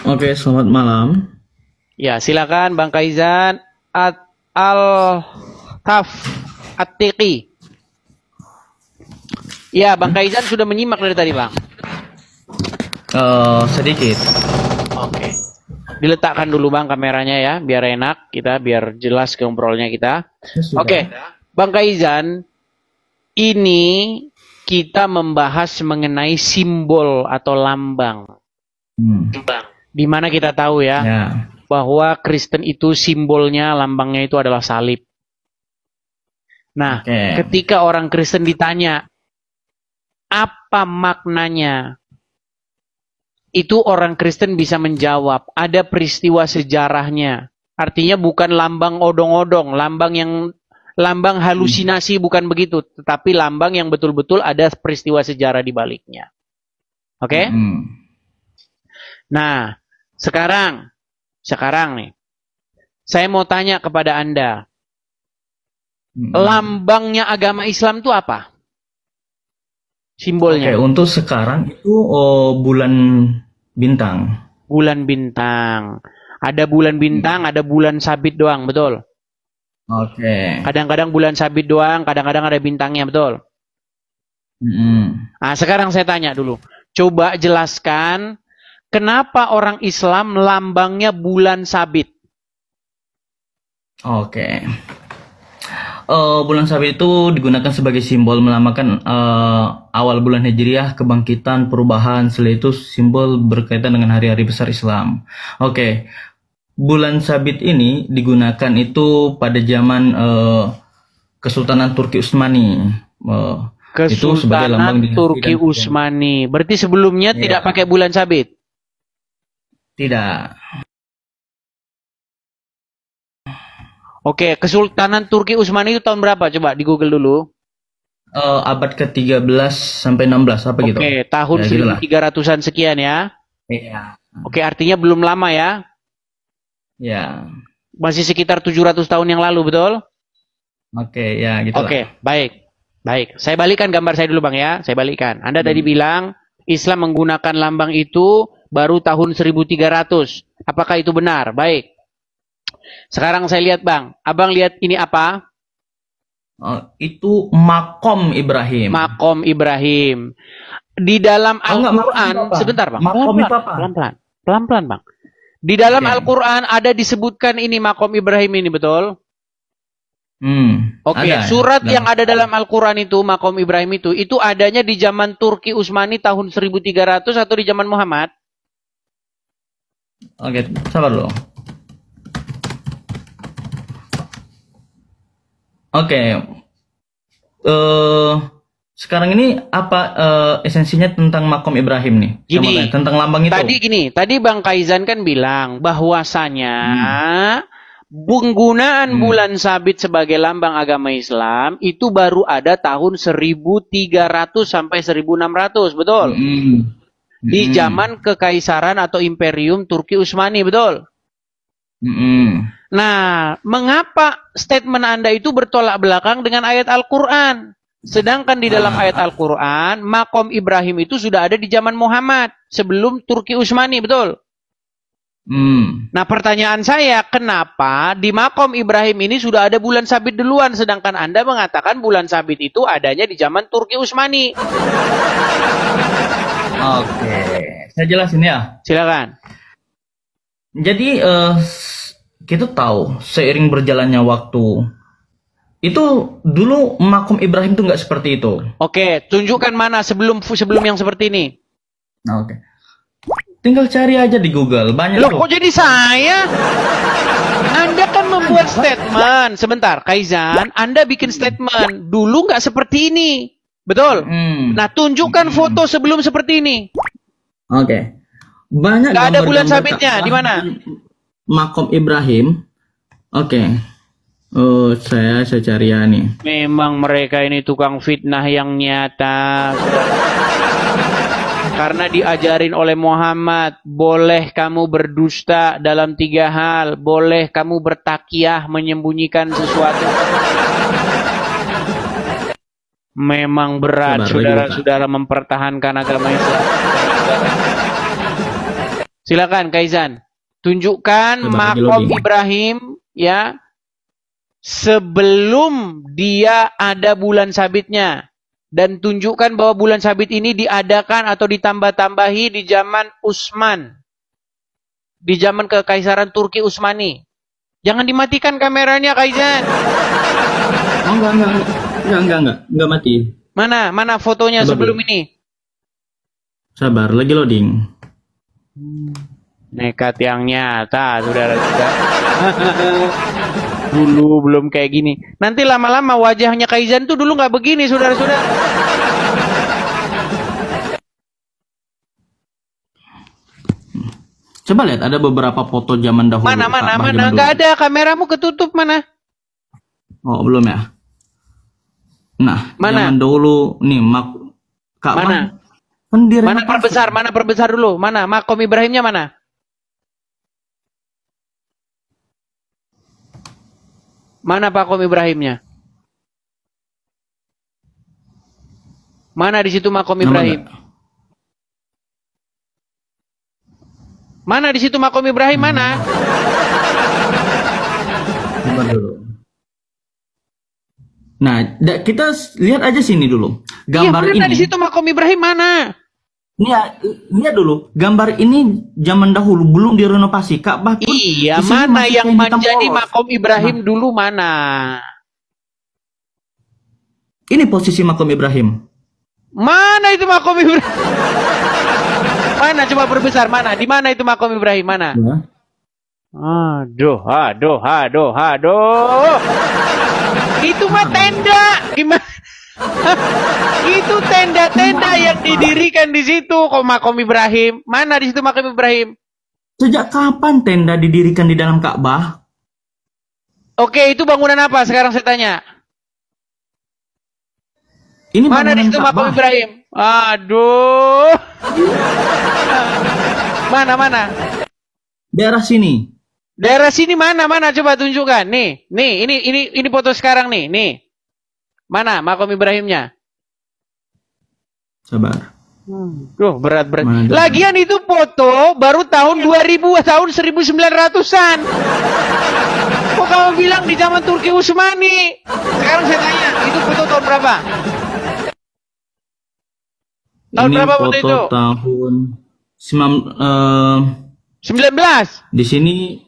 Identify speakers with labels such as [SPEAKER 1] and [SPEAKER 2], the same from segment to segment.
[SPEAKER 1] Oke, selamat malam.
[SPEAKER 2] Ya, silakan Bang Kaizan Al-Taf At-Tiqi. Ya, Bang Kaizan sudah menyimak dari tadi, Bang.
[SPEAKER 1] Sedikit.
[SPEAKER 2] Oke. Diletakkan dulu Bang kameranya ya, biar enak kita, biar jelas ngobrolnya kita. Oke, Bang Kaizan, ini kita membahas mengenai simbol atau lambang. Di mana kita tahu ya, bahwa Kristen itu simbolnya, lambangnya itu adalah salib. Nah, ketika orang Kristen ditanya, apa maknanya? Itu orang Kristen bisa menjawab, ada peristiwa sejarahnya. Artinya bukan lambang odong-odong, lambang halusinasi, bukan begitu. Tetapi lambang yang betul-betul ada peristiwa sejarah di baliknya. Oke? Nah, sekarang nih, saya mau tanya kepada Anda, lambangnya agama Islam itu apa? Simbolnya.
[SPEAKER 1] Oke, untuk sekarang itu bulan bintang.
[SPEAKER 2] Bulan bintang. Ada bulan bintang, ada bulan sabit doang, betul?
[SPEAKER 1] Oke.
[SPEAKER 2] Kadang-kadang bulan sabit doang, kadang-kadang ada bintangnya, betul? Nah, sekarang saya tanya dulu. Coba jelaskan, kenapa orang Islam lambangnya bulan sabit?
[SPEAKER 1] Oke. Bulan sabit itu digunakan sebagai simbol melambangkan awal bulan Hijriah, kebangkitan, perubahan. Setelah itu simbol berkaitan dengan hari-hari besar Islam. Oke. Bulan sabit ini digunakan itu pada zaman Kesultanan Turki Utsmani. Itu sebagai lambang
[SPEAKER 2] Turki Utsmani. Berarti sebelumnya tidak pakai bulan sabit?
[SPEAKER 1] Tidak.
[SPEAKER 2] Oke, Kesultanan Turki Utsmani itu tahun berapa? Coba di Google dulu.
[SPEAKER 1] Abad ke-13 sampai 16 apa gitu.
[SPEAKER 2] Oke, tahun 1300-an sekian ya.
[SPEAKER 1] Iya.
[SPEAKER 2] Oke, artinya belum lama ya.
[SPEAKER 1] Ya.
[SPEAKER 2] Masih sekitar 700 tahun yang lalu, betul?
[SPEAKER 1] Oke, ya gitu.
[SPEAKER 2] Oke, baik. Baik, saya balikan gambar saya dulu Bang ya. Saya balikan. Anda tadi bilang Islam menggunakan lambang itu baru tahun 1300. Apakah itu benar? Baik. Sekarang saya lihat Bang. Abang lihat ini apa?
[SPEAKER 1] Itu makom Ibrahim.
[SPEAKER 2] Makom Ibrahim. Di dalam Al-Quran, sebentar Bang.
[SPEAKER 1] Makom itu apa?
[SPEAKER 2] Pelan-pelan Bang. Di dalam Al-Quran ada disebutkan ini makom Ibrahim ini, betul? Oke, surat yang ada dalam Al-Quran itu, makom Ibrahim itu adanya di zaman Turki Utsmani tahun 1300 atau di zaman Muhammad?
[SPEAKER 1] Oke, sabar dulu. Oke, sekarang ini apa esensinya tentang makom Ibrahim nih?
[SPEAKER 2] Gini,
[SPEAKER 1] tentang lambang itu.
[SPEAKER 2] Tadi Bang Kaizan kan bilang bahwasanya penggunaan bulan sabit sebagai lambang agama Islam itu baru ada tahun 1300 sampai 1600, betul? Di zaman kekaisaran atau imperium Turki Utsmani, betul? Nah, mengapa statement Anda itu bertolak belakang dengan ayat Al-Quran? Sedangkan di dalam ayat Al-Quran, makom Ibrahim itu sudah ada di zaman Muhammad, sebelum Turki Utsmani, betul? Nah, pertanyaan saya, kenapa di makom Ibrahim ini sudah ada bulan sabit duluan, sedangkan Anda mengatakan bulan sabit itu adanya di zaman Turki Utsmani?
[SPEAKER 1] Oke, saya jelasin ya.
[SPEAKER 2] Silakan.
[SPEAKER 1] Jadi kita tahu seiring berjalannya waktu itu dulu makom Ibrahim itu nggak seperti itu.
[SPEAKER 2] Oke, tunjukkan mana sebelum yang seperti ini.
[SPEAKER 1] Nah, oke. Tinggal cari aja di Google, banyak.
[SPEAKER 2] Loh, kok jadi saya? Anda kan membuat statement. Sebentar, Kaizan, Anda bikin statement. Dulu nggak seperti ini. Betul? Nah, tunjukkan foto sebelum seperti ini.
[SPEAKER 1] Oke. Banyak
[SPEAKER 2] nggak ada bulan sabitnya, di mana?
[SPEAKER 1] Makom Ibrahim. Oke. Saya cari ya nih.
[SPEAKER 2] Memang mereka ini tukang fitnah yang nyata. Karena diajarin oleh Muhammad, boleh kamu berdusta dalam 3 hal. Boleh kamu bertakiah menyembunyikan sesuatu. Memang berat saudara-saudara mempertahankan agama Islam. Silakan Kaizan. Tunjukkan
[SPEAKER 1] Coba lagi
[SPEAKER 2] makom
[SPEAKER 1] loading.
[SPEAKER 2] Ibrahim ya sebelum dia ada bulan sabitnya. Dan tunjukkan bahwa bulan sabit ini diadakan atau ditambah-tambahi di zaman Utsman. Di zaman Kekaisaran Turki Utsmani. Jangan dimatikan kameranya, Kaizan.
[SPEAKER 1] Oh, enggak mati.
[SPEAKER 2] Mana fotonya
[SPEAKER 1] Coba
[SPEAKER 2] sebelum
[SPEAKER 1] dulu.
[SPEAKER 2] ini?
[SPEAKER 1] Sabar, lagi loading.
[SPEAKER 2] Nekat yang nyata, saudara-saudara. Dulu belum kayak gini. Nanti lama-lama wajahnya Kaizan tuh dulu nggak begini, saudara-saudara.
[SPEAKER 1] Coba lihat, ada beberapa foto zaman dahulu.
[SPEAKER 2] Mana?
[SPEAKER 1] Ka'bah zaman dulu.
[SPEAKER 2] Nggak ada, kameramu ketutup mana?
[SPEAKER 1] Oh, belum ya? Nah,
[SPEAKER 2] Mana?
[SPEAKER 1] zaman dahulu nih Ka'bah.
[SPEAKER 2] Mana?
[SPEAKER 1] Kan
[SPEAKER 2] Mana perbesar dulu? Mana? Makom Ibrahimnya mana? Mana makom Ibrahimnya? Mana di situ makom Ibrahim? Mana di situ makom Ibrahim mana?
[SPEAKER 1] Coba dulu. Nah, kita lihat aja sini dulu. Gambar
[SPEAKER 2] Iya,
[SPEAKER 1] ini.
[SPEAKER 2] di situ makom Ibrahim mana?
[SPEAKER 1] Lihat dulu. Gambar ini zaman dahulu belum direnovasi. Ka'bah pun
[SPEAKER 2] Iya,
[SPEAKER 1] di sini
[SPEAKER 2] mana
[SPEAKER 1] masih
[SPEAKER 2] yang
[SPEAKER 1] kayak hitam
[SPEAKER 2] menjadi
[SPEAKER 1] polos.
[SPEAKER 2] makom Ibrahim dulu mana?
[SPEAKER 1] Ini posisi makom Ibrahim.
[SPEAKER 2] Mana itu makom Ibrahim? Mana coba perbesar mana? Di mana itu makom Ibrahim mana?
[SPEAKER 1] Ya.
[SPEAKER 2] Aduh. Itu mah tenda. Gimana? Itu tenda-tenda yang didirikan di situ kok makom Ibrahim. Mana di situ makom Ibrahim?
[SPEAKER 1] Sejak kapan tenda didirikan di dalam Ka'bah?
[SPEAKER 2] Oke, itu bangunan apa? Sekarang saya tanya.
[SPEAKER 1] Ini
[SPEAKER 2] Mana di
[SPEAKER 1] bangunan
[SPEAKER 2] situ makom
[SPEAKER 1] Ka'bah.
[SPEAKER 2] Ibrahim? Aduh. Mana?
[SPEAKER 1] Daerah sini.
[SPEAKER 2] Daerah sini mana? Coba tunjukkan. Nih, ini foto sekarang nih. Mana makom Ibrahimnya?
[SPEAKER 1] Sabar.
[SPEAKER 2] Duh, berat.
[SPEAKER 1] Mana?
[SPEAKER 2] Lagian itu foto baru tahun 2000, tahun 1900-an. Kok kamu bilang di zaman Turki Utsmani? Sekarang saya tanya, itu foto tahun berapa? Tahun
[SPEAKER 1] Ini
[SPEAKER 2] berapa
[SPEAKER 1] foto
[SPEAKER 2] foto itu?
[SPEAKER 1] tahun
[SPEAKER 2] 19.
[SPEAKER 1] di sini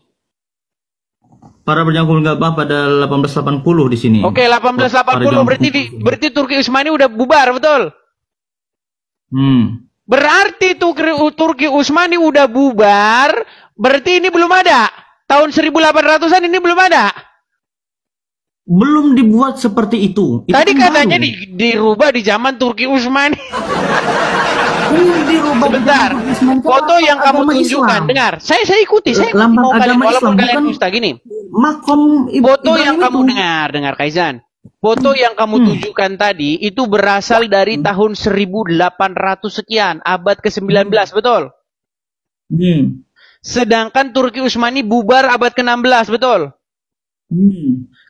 [SPEAKER 1] para berjangkul Ka'bah pada 1880 di sini.
[SPEAKER 2] Oke, 1880 berarti Turki Utsmani udah bubar, betul? Berarti Turki Utsmani udah bubar, berarti ini belum ada. Tahun 1800-an ini belum ada.
[SPEAKER 1] Belum dibuat seperti itu.
[SPEAKER 2] Tadi
[SPEAKER 1] kan
[SPEAKER 2] katanya
[SPEAKER 1] baru.
[SPEAKER 2] dirubah di zaman Turki Utsmani.
[SPEAKER 1] Belum dirubah di
[SPEAKER 2] Sebentar,
[SPEAKER 1] zaman Turki Utsmani.
[SPEAKER 2] foto yang kamu
[SPEAKER 1] Agama
[SPEAKER 2] tunjukkan,
[SPEAKER 1] Islam.
[SPEAKER 2] dengar. Saya ikuti, saya
[SPEAKER 1] Lambang
[SPEAKER 2] mau kalian,
[SPEAKER 1] agama
[SPEAKER 2] walaupun
[SPEAKER 1] Islam,
[SPEAKER 2] kalian
[SPEAKER 1] bukan
[SPEAKER 2] dusta gini.
[SPEAKER 1] Makom
[SPEAKER 2] Foto
[SPEAKER 1] Ibrahim
[SPEAKER 2] yang kamu
[SPEAKER 1] itu.
[SPEAKER 2] dengar Kaizan. Foto yang kamu tunjukkan tadi itu berasal dari tahun 1800 sekian, abad ke-19, betul? Sedangkan Turki Utsmani bubar abad ke-16, betul?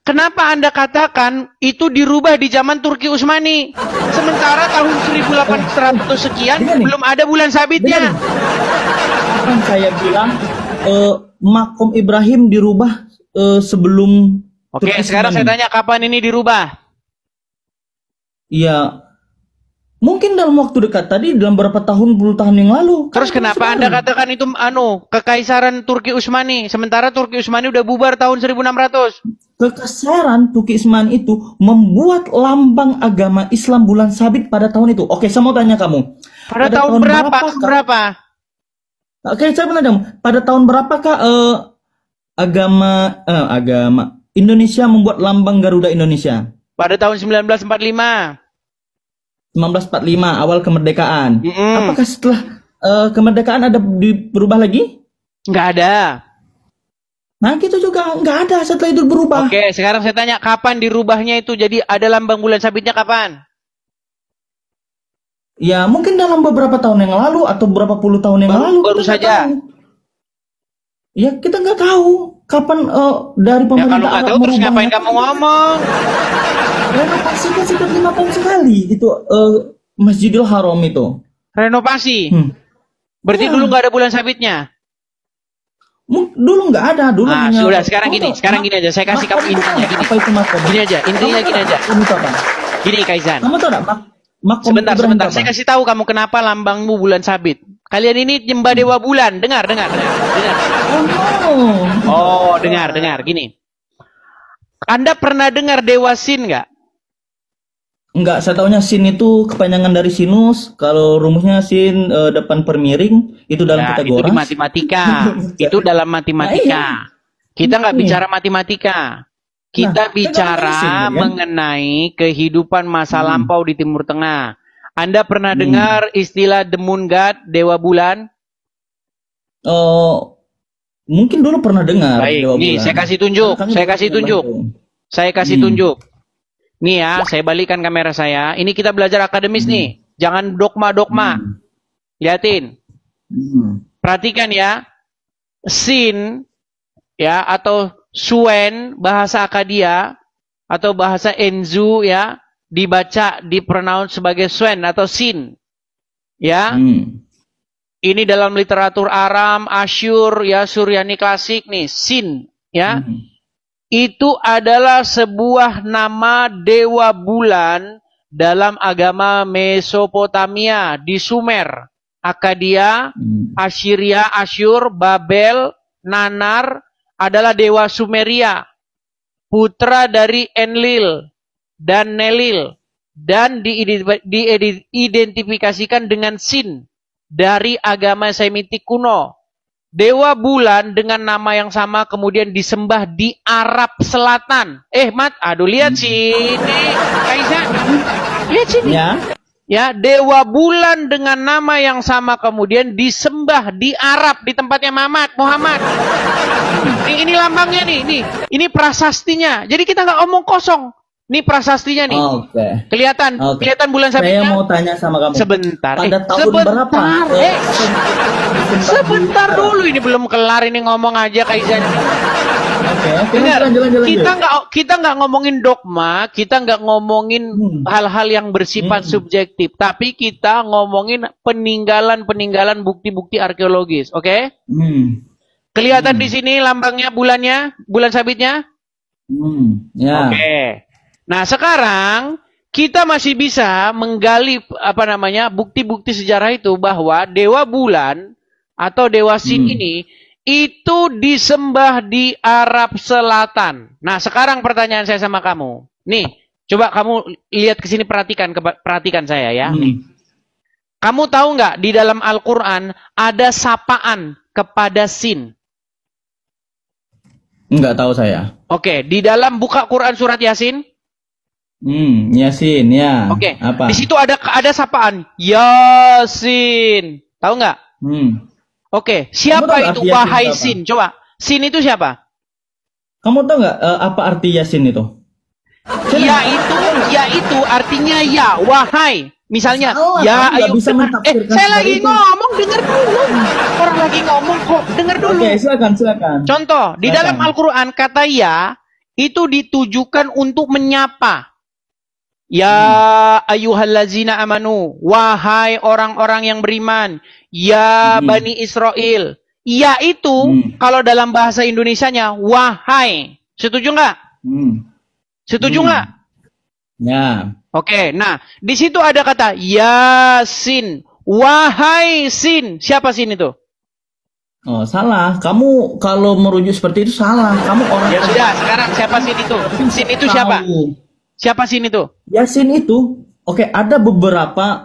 [SPEAKER 2] Kenapa Anda katakan itu dirubah di zaman Turki Utsmani? Sementara tahun 1800 sekian belum ada bulan sabitnya.
[SPEAKER 1] Kapan saya bilang makom Ibrahim dirubah sebelum
[SPEAKER 2] Oke,
[SPEAKER 1] Turki
[SPEAKER 2] sekarang saya
[SPEAKER 1] Utsmani?
[SPEAKER 2] tanya kapan ini dirubah?
[SPEAKER 1] Ya, mungkin dalam waktu dekat tadi, dalam berapa puluh tahun yang lalu.
[SPEAKER 2] Terus kenapa Anda katakan itu Kekaisaran Turki Utsmani, sementara Turki Utsmani udah bubar tahun 1600?
[SPEAKER 1] Kekaisaran Turki Utsmani itu membuat lambang agama Islam bulan sabit pada tahun itu. Oke, saya mau tanya kamu.
[SPEAKER 2] Pada tahun berapa?
[SPEAKER 1] Oke, saya mau tanya kamu. Pada tahun berapakah agama Indonesia membuat lambang Garuda Indonesia?
[SPEAKER 2] Pada tahun 1945.
[SPEAKER 1] 1945, awal kemerdekaan. Apakah setelah kemerdekaan ada berubah lagi?
[SPEAKER 2] Nggak ada.
[SPEAKER 1] Nah, gitu juga nggak ada setelah itu berubah.
[SPEAKER 2] Oke, sekarang saya tanya kapan dirubahnya itu jadi ada lambang bulan sabitnya kapan?
[SPEAKER 1] Ya, mungkin dalam beberapa tahun yang lalu atau beberapa puluh tahun yang lalu.
[SPEAKER 2] Baru
[SPEAKER 1] kita nggak
[SPEAKER 2] saja.
[SPEAKER 1] tahu. Ya, kita nggak tahu kapan dari
[SPEAKER 2] Ya
[SPEAKER 1] pemerintah
[SPEAKER 2] kalau nggak
[SPEAKER 1] Arab
[SPEAKER 2] tahu terus
[SPEAKER 1] merubahnya.
[SPEAKER 2] ngapain kamu ngomong?
[SPEAKER 1] Renovasi kan sekitar 5 tahun sekali itu Masjidil Haram itu.
[SPEAKER 2] Renovasi. Berarti
[SPEAKER 1] Ya.
[SPEAKER 2] dulu nggak ada bulan sabitnya.
[SPEAKER 1] Dulu nggak ada, dulu
[SPEAKER 2] Ah,
[SPEAKER 1] hanya.
[SPEAKER 2] sudah sekarang gini aja. Saya kasih kamu intinya gini.
[SPEAKER 1] Apa itu makom?
[SPEAKER 2] Gini aja, intinya gini aja.
[SPEAKER 1] Kamu tahu apa?
[SPEAKER 2] Gini Kaizan.
[SPEAKER 1] Kamu tahu nggak makom
[SPEAKER 2] Sebentar,
[SPEAKER 1] Ibrahim
[SPEAKER 2] sebentar.
[SPEAKER 1] apa?
[SPEAKER 2] Saya kasih tahu kamu kenapa lambangmu bulan sabit. Kalian ini nyembah dewa bulan. Dengar. Oh, dengar. Gini. Anda pernah dengar dewa Sin nggak?
[SPEAKER 1] Enggak, saya tahunya sin itu kepanjangan dari sinus. Kalau rumusnya sin depan per miring, itu dalam
[SPEAKER 2] Nah, itu
[SPEAKER 1] Pitagoras.
[SPEAKER 2] di matematika. Itu dalam matematika. Kita nggak bicara matematika. Kita bicara mengenai kehidupan masa lampau di Timur Tengah. Anda pernah dengar istilah the moon god, dewa bulan?
[SPEAKER 1] Mungkin dulu pernah dengar.
[SPEAKER 2] Baik,
[SPEAKER 1] dewa
[SPEAKER 2] nih
[SPEAKER 1] bulan.
[SPEAKER 2] saya kasih tunjuk. Saya kasih tunjuk. Nih ya, saya balikan kamera saya. Ini kita belajar akademis nih. Jangan dogma-dogma. Liatin. Perhatikan ya. Sin ya atau Suen bahasa Akadia atau bahasa Enzu ya dibaca dipronounce sebagai Suen atau Sin. Ya. Ini dalam literatur Aram, Asyur ya Suryani klasik nih, Sin ya. Itu adalah sebuah nama dewa bulan dalam agama Mesopotamia di Sumer, Akadia, Assyria, Asyur, Babel, Nanar adalah dewa Sumeria, putra dari Enlil dan Nelil, dan diidentifikasikan dengan Sin dari agama Semitik kuno. Dewa bulan dengan nama yang sama kemudian disembah di Arab Selatan. Mat, aduh lihat sini, Kaizan. Lihat sini. Ya, dewa bulan dengan nama yang sama kemudian disembah di Arab di tempatnya Muhammad. Ini lambangnya nih. Ini prasastinya. Jadi kita nggak omong kosong. Ini prasastinya nih. Kelihatan bulan sabitnya.
[SPEAKER 1] Saya mau tanya sama kamu.
[SPEAKER 2] Sebentar.
[SPEAKER 1] Pada tahun berapa?
[SPEAKER 2] Sebentar dulu, ini belum kelar ini ngomong aja Kaizan. Dengar, kita nggak ngomongin dogma, kita nggak ngomongin hal-hal yang bersifat subjektif, tapi kita ngomongin peninggalan bukti-bukti arkeologis, oke? Kelihatan di sini lambangnya bulan sabitnya. Oke. Nah sekarang kita masih bisa menggali bukti-bukti sejarah itu bahwa dewa bulan atau dewa Sin ini itu disembah di Arab Selatan. Nah sekarang pertanyaan saya sama kamu, nih coba kamu lihat ke sini, perhatikan saya ya. Kamu tahu nggak di dalam Al-Quran ada sapaan kepada Sin?
[SPEAKER 1] Nggak tahu saya.
[SPEAKER 2] Oke, di dalam buka Quran surat Yasin.
[SPEAKER 1] Yasin ya.
[SPEAKER 2] Oke.
[SPEAKER 1] Apa?
[SPEAKER 2] Di situ ada sapaan Yasin. Tahu nggak? Oke. Siapa itu wahai Sin? Coba. Sin itu siapa?
[SPEAKER 1] Kamu tahu nggak apa arti Yasin itu?
[SPEAKER 2] Ya itu artinya ya, wahai. Misalnya, ayo. Saya lagi ngomong, dengar dulu. Orang lagi ngomong kok, dengar dulu.
[SPEAKER 1] Oke, silakan.
[SPEAKER 2] Contoh, di dalam Al-Quran kata ya itu ditujukan untuk menyapa. Ya ayyuhallazina amanu, wahai orang-orang yang beriman. Ya Bani Israel. Ya itu kalau dalam bahasa Indonesianya wahai. Setuju nggak? Setuju nggak?
[SPEAKER 1] Ya.
[SPEAKER 2] Oke, nah di situ ada kata Yasin, wahai Sin. Siapa Sin itu?
[SPEAKER 1] Oh, salah. Kamu kalau merujuk seperti itu salah. Kamu orang.
[SPEAKER 2] Ya sudah, sekarang siapa Sin itu? Sin itu siapa? Siapa Sin itu?
[SPEAKER 1] Yasin itu, oke, ada beberapa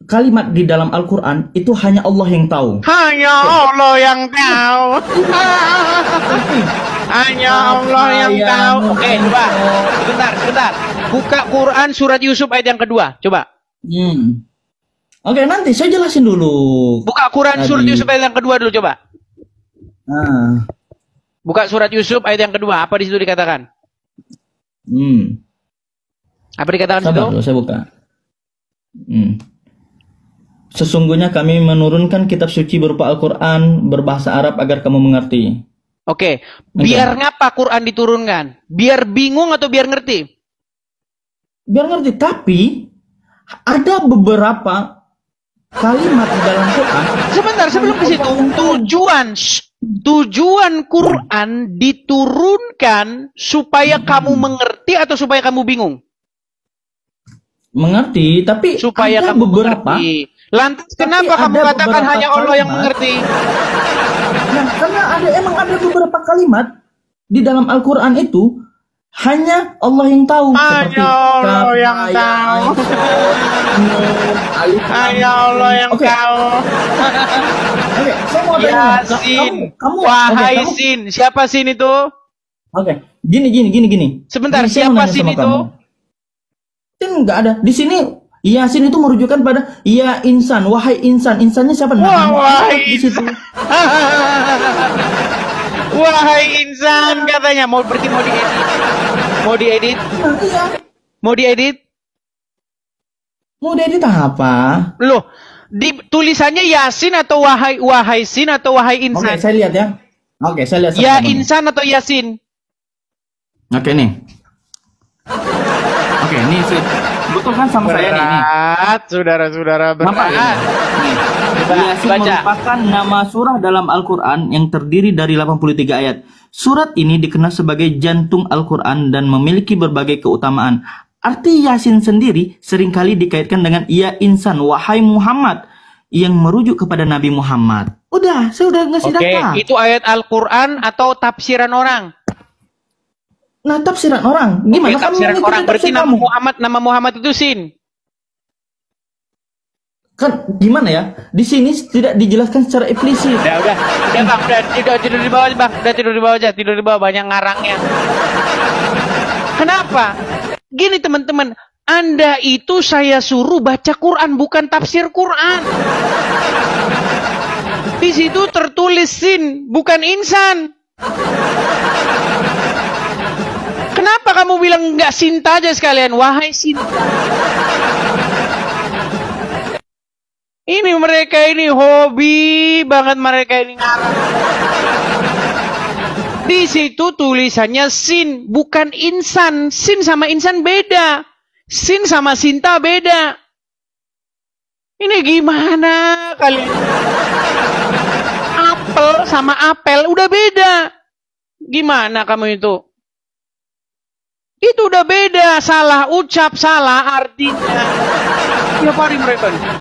[SPEAKER 1] kalimat di dalam Al-Quran itu hanya Allah yang tahu.
[SPEAKER 2] Hanya Allah yang tahu. Hanya Allah yang tahu. Oke, coba. Sebentar. Buka Quran surat Yusuf ayat yang kedua. Coba.
[SPEAKER 1] Oke, nanti saya jelasin dulu.
[SPEAKER 2] Buka Quran surat Yusuf ayat yang kedua dulu, coba. Buka surat Yusuf ayat yang kedua. Apa di situ dikatakan? Apa dikatakan di situ?
[SPEAKER 1] Sabar, saya buka. Sesungguhnya kami menurunkan kitab suci berupa Al-Quran berbahasa Arab agar kamu mengerti.
[SPEAKER 2] Oke, biar ngapa Quran diturunkan? Biar bingung atau biar ngerti?
[SPEAKER 1] Biar ngerti, tapi ada beberapa kalimat di dalam Quran.
[SPEAKER 2] Sebentar, sebelum ke situ, Tujuan Quran diturunkan supaya kamu mengerti atau supaya kamu bingung?
[SPEAKER 1] Mengerti, tapi
[SPEAKER 2] Supaya
[SPEAKER 1] ada
[SPEAKER 2] kamu
[SPEAKER 1] beberapa.
[SPEAKER 2] mengerti. Lantas kenapa
[SPEAKER 1] ada
[SPEAKER 2] kamu katakan
[SPEAKER 1] beberapa
[SPEAKER 2] hanya Allah yang
[SPEAKER 1] kalimat.
[SPEAKER 2] mengerti?
[SPEAKER 1] Nah, karena emang ada beberapa kalimat di dalam Al-Quran itu hanya Allah yang tahu. Seperti
[SPEAKER 2] Hanya Allah
[SPEAKER 1] kaf,
[SPEAKER 2] yang
[SPEAKER 1] ha, ya,
[SPEAKER 2] tahu.
[SPEAKER 1] ain, nun, alif, lam,
[SPEAKER 2] Hanya Allah yang
[SPEAKER 1] Oke.
[SPEAKER 2] tahu.
[SPEAKER 1] Oke, saya mau tanya.
[SPEAKER 2] Yasin.
[SPEAKER 1] Kamu,
[SPEAKER 2] Wahai
[SPEAKER 1] oke, kamu,
[SPEAKER 2] Sin. Siapa Sin itu?
[SPEAKER 1] oke, gini.
[SPEAKER 2] Sebentar,
[SPEAKER 1] Jadi saya mau
[SPEAKER 2] siapa
[SPEAKER 1] nanya
[SPEAKER 2] Sin
[SPEAKER 1] sama
[SPEAKER 2] itu?
[SPEAKER 1] kamu. Sin nggak ada. Di sini Yasin itu merujukan pada ya insan, wahai insan. Insannya siapa? Nabi
[SPEAKER 2] Wah,
[SPEAKER 1] Muhammad
[SPEAKER 2] wahai
[SPEAKER 1] di situ.
[SPEAKER 2] Wahai insan katanya mau berarti mau diedit. Mau diedit?
[SPEAKER 1] Nah, iya.
[SPEAKER 2] Mau diedit?
[SPEAKER 1] Mau diedit apa?
[SPEAKER 2] Loh, di tulisannya Yasin atau wahai Sin atau wahai
[SPEAKER 1] Oke,
[SPEAKER 2] insan?
[SPEAKER 1] saya lihat ya. Oke, saya lihat
[SPEAKER 2] Ya
[SPEAKER 1] sama-sama.
[SPEAKER 2] insan atau Yasin?
[SPEAKER 1] Oke nih. Oke, nih sih. Betul kan sama saya nih.
[SPEAKER 2] Berat, saudara-saudara,
[SPEAKER 1] Nampak ya?
[SPEAKER 2] berat.
[SPEAKER 1] Nih.
[SPEAKER 2] Coba
[SPEAKER 1] Yasin
[SPEAKER 2] baca.
[SPEAKER 1] merupakan nama surah dalam Al-Quran yang terdiri dari 83 ayat. Surat ini dikenal sebagai jantung Al-Quran dan memiliki berbagai keutamaan. Arti Yasin sendiri seringkali dikaitkan dengan ya insan, wahai Muhammad, yang merujuk kepada Nabi Muhammad. Udah, saya udah ngasih
[SPEAKER 2] Oke,
[SPEAKER 1] data.
[SPEAKER 2] itu ayat Al-Quran atau tafsiran orang?
[SPEAKER 1] Nah, tafsiran orang. Gimana
[SPEAKER 2] Oke,
[SPEAKER 1] kamu
[SPEAKER 2] tafsiran
[SPEAKER 1] mengikuti
[SPEAKER 2] orang berarti
[SPEAKER 1] tafsir
[SPEAKER 2] nama
[SPEAKER 1] kamu?
[SPEAKER 2] nama Muhammad itu Sin.
[SPEAKER 1] Kan gimana ya? Di sini tidak dijelaskan secara eksplisit.
[SPEAKER 2] Udah bang, udah tidur di bawah aja bang, udah tidur di bawah banyak ngarangnya. Kenapa? Gini teman-teman, Anda itu saya suruh baca Quran bukan tafsir Quran. Di situ tertulis Sin, bukan insan. Kenapa kamu bilang nggak Sinta aja sekalian? Wahai Sinta. Ini mereka ini hobi banget mereka ini ngarang. Di situ tulisannya Sin, bukan insan. Sin sama insan beda. Sin sama Sinta beda. Ini gimana kalian? Apel sama apel udah beda. Gimana kamu itu? Itu udah beda, salah ucap, salah artinya. Tiap hari mereka nih.